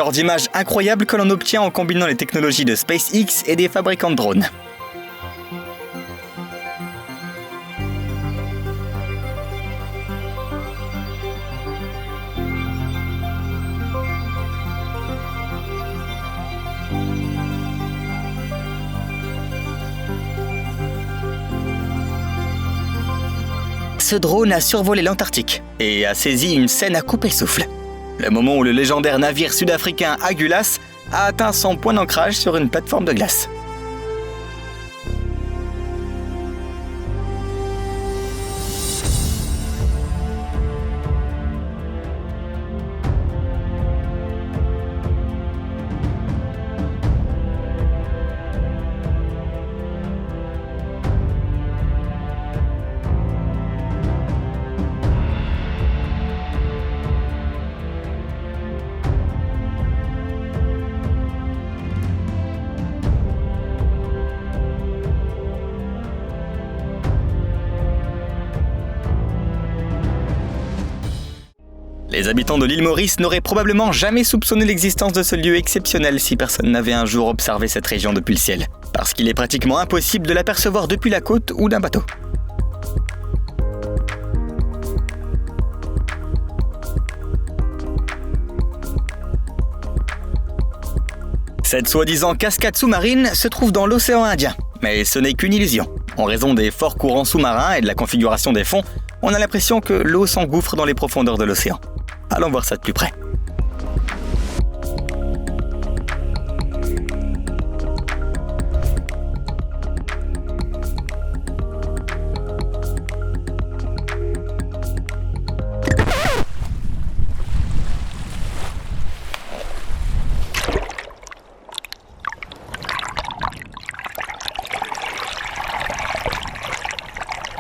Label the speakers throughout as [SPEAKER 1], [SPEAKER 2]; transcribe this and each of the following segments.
[SPEAKER 1] Genre d'images incroyables que l'on obtient en combinant les technologies de SpaceX et des fabricants de drones. Ce drone a survolé l'Antarctique et a saisi une scène à couper le souffle. Le moment où le légendaire navire sud-africain Agulhas a atteint son point d'ancrage sur une plateforme de glace. Les habitants de l'île Maurice n'auraient probablement jamais soupçonné l'existence de ce lieu exceptionnel si personne n'avait un jour observé cette région depuis le ciel, parce qu'il est pratiquement impossible de l'apercevoir depuis la côte ou d'un bateau. Cette soi-disant cascade sous-marine se trouve dans l'océan Indien, mais ce n'est qu'une illusion. En raison des forts courants sous-marins et de la configuration des fonds, on a l'impression que l'eau s'engouffre dans les profondeurs de l'océan. Allons voir ça de plus près.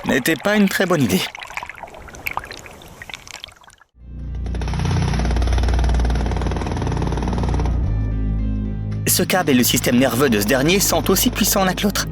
[SPEAKER 1] N'était pas une très bonne idée. Ce câble et le système nerveux de ce dernier sont aussi puissants l'un que l'autre.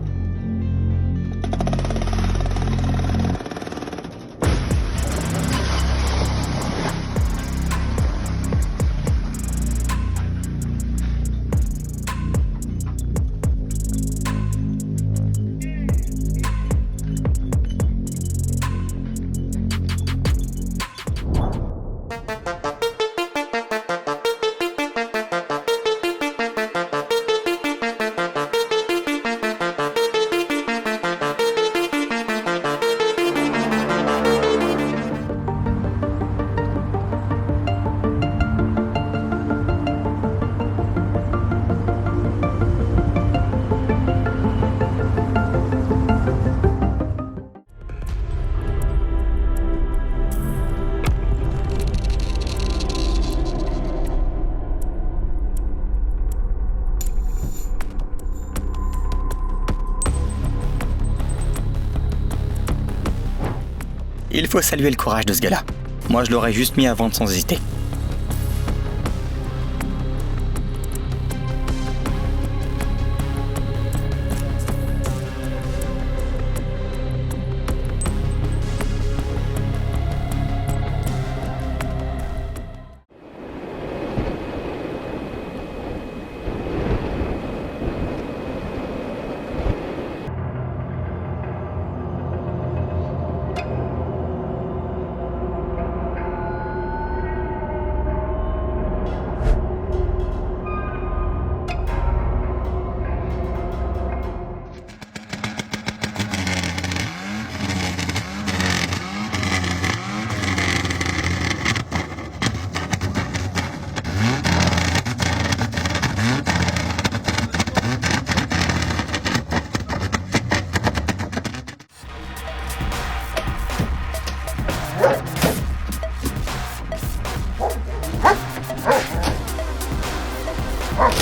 [SPEAKER 1] Il faut saluer le courage de ce gars-là. Moi, je l'aurais juste mis à vendre sans hésiter.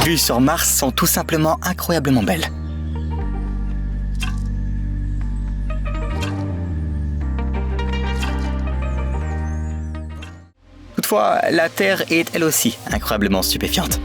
[SPEAKER 1] Les vues sur Mars sont tout simplement incroyablement belles. Toutefois, la Terre est elle aussi incroyablement stupéfiante.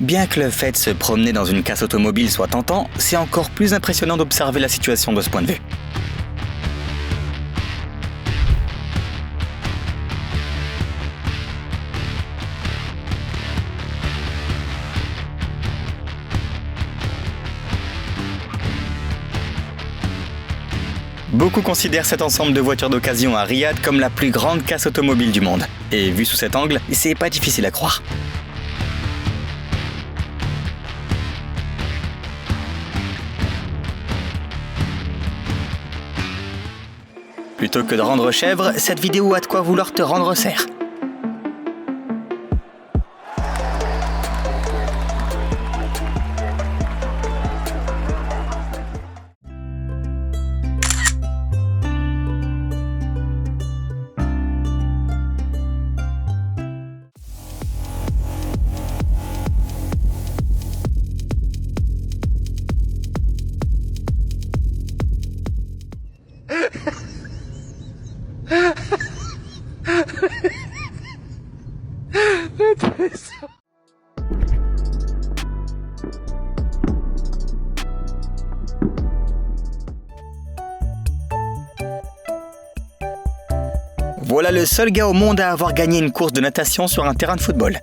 [SPEAKER 1] Bien que le fait de se promener dans une casse automobile soit tentant, c'est encore plus impressionnant d'observer la situation de ce point de vue. Beaucoup considèrent cet ensemble de voitures d'occasion à Riyad comme la plus grande casse automobile du monde. Et vu sous cet angle, c'est pas difficile à croire. Plutôt que de rendre chèvre, cette vidéo a de quoi vouloir te rendre cerf. Voilà le seul gars au monde à avoir gagné une course de natation sur un terrain de football.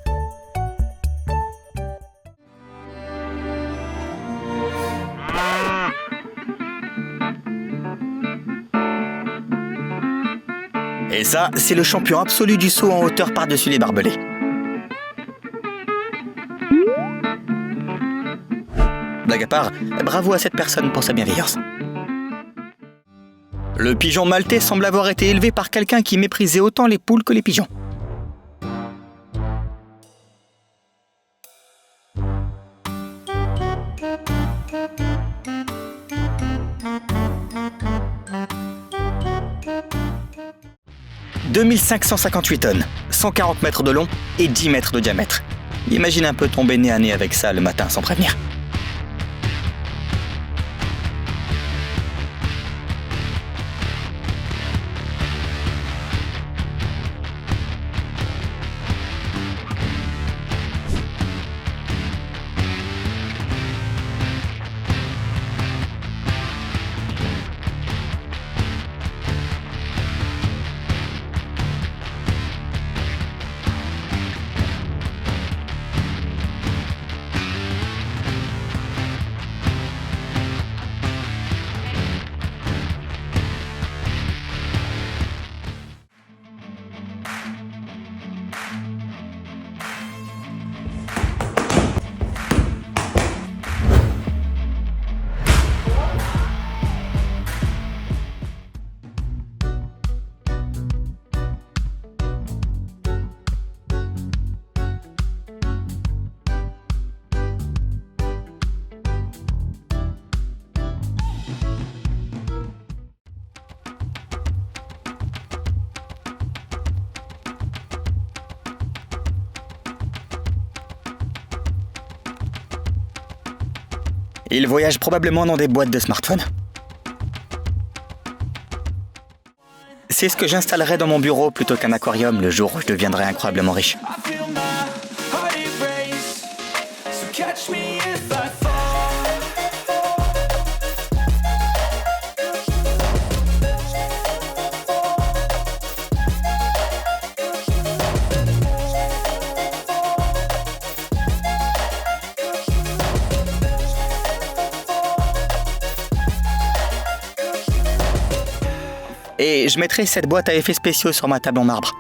[SPEAKER 1] Et ça, c'est le champion absolu du saut en hauteur par-dessus les barbelés. Blague à part, bravo à cette personne pour sa bienveillance. Le pigeon maltais semble avoir été élevé par quelqu'un qui méprisait autant les poules que les pigeons. « 2558 tonnes, 140 mètres de long et 10 mètres de diamètre. Imagine un peu tomber nez à nez avec ça le matin sans prévenir. Il voyage probablement dans des boîtes de smartphones. C'est ce que j'installerai dans mon bureau plutôt qu'un aquarium le jour où je deviendrai incroyablement riche. Et je mettrai cette boîte à effets spéciaux sur ma table en marbre.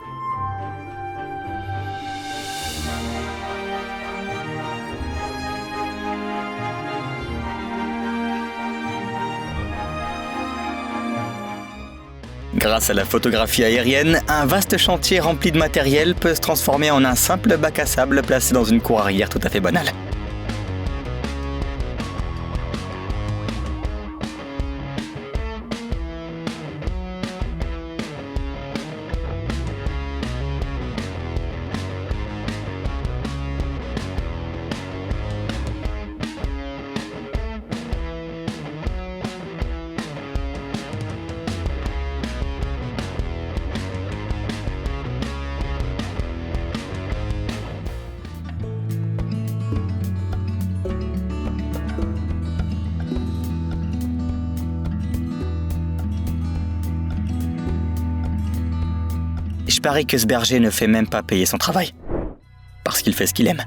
[SPEAKER 1] Grâce à la photographie aérienne, un vaste chantier rempli de matériel peut se transformer en un simple bac à sable placé dans une cour arrière tout à fait banale. Je parie que ce berger ne fait même pas payer son travail. Parce qu'il fait ce qu'il aime.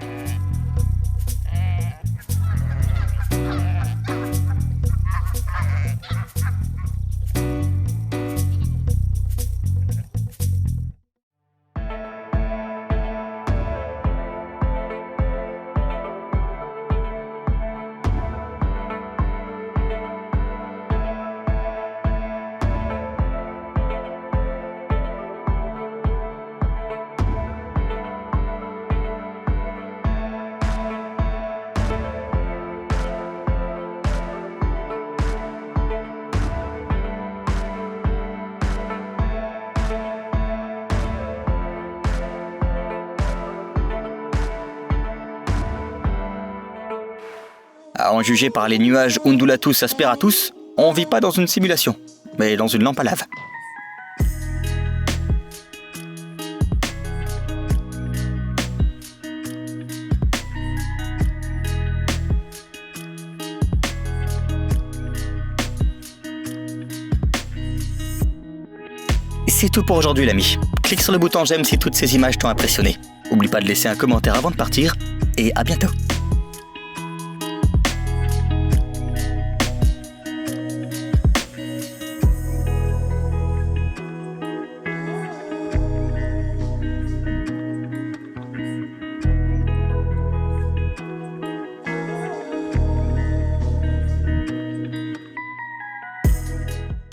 [SPEAKER 1] À en juger par les nuages Undulatus asperatus, on vit pas dans une simulation, mais dans une lampe à lave. C'est tout pour aujourd'hui l'ami. Clique sur le bouton j'aime si toutes ces images t'ont impressionné. N'oublie pas de laisser un commentaire avant de partir, et à bientôt.